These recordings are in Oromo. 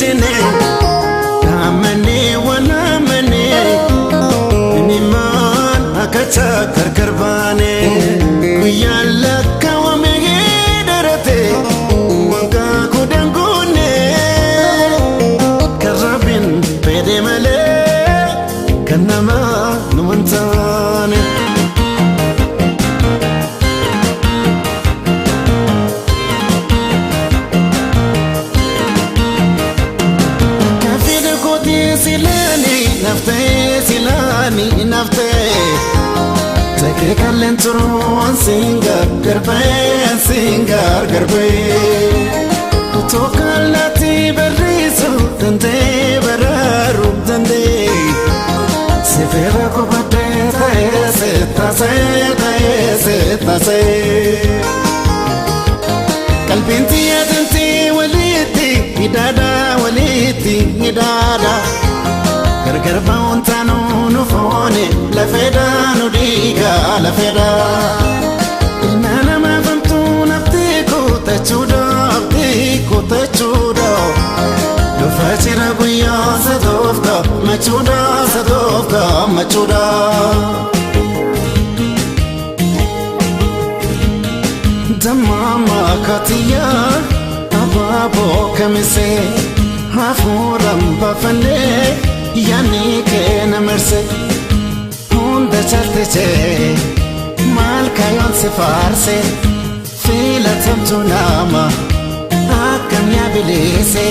jene amane wana mane niman akacha karkarbane kuyalla kawame darate wanga kudangune karabin pede male kanama nuantane silani nafte take kalentron singar garbe to kalati berisu dande bararu dande severa ko bate tase kalbinti adanti waliti idada garba ontano nufone la feda no diga la feda ilmana ma fantu naftiko tachuda do fatira buya sadofka machuda damama katiya ababo kamise hafuram bafane yani ke namerse honda chalte mal kayon se farse fila tamtunama akam ya bilese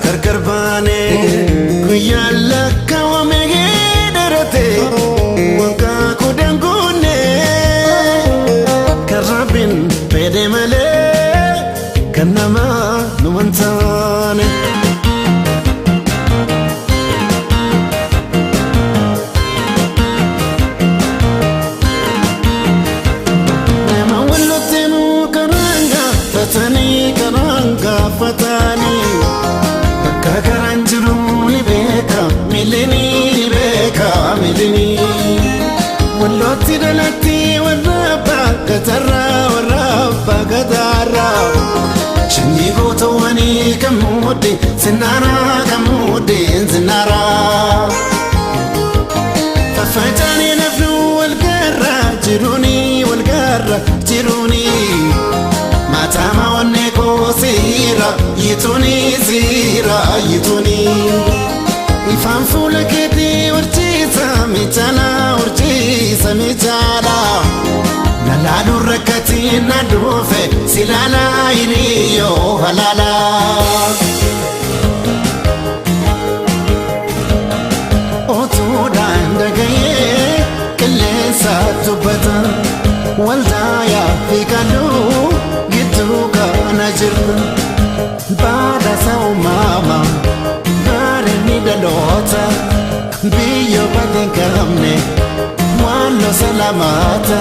karkarbane kuyalla kawame darate wanga kudangune karabin pede male kanama nuantane nema wallotenu karanga fatani kakaranjuru ni beka milini walloti dalati waraba katara shini goto wani kamudi zinara fafajani nafnu walgarra jiruni matama waneko sira yituni ifan fula kiti urjisa mitala naladu rakati nadufe silala iriyo halala otudan dagaye kalesa tubata waldaya fikalu gituka najirta bada sao mama bare ni dalota biyo baden kamne walo salamata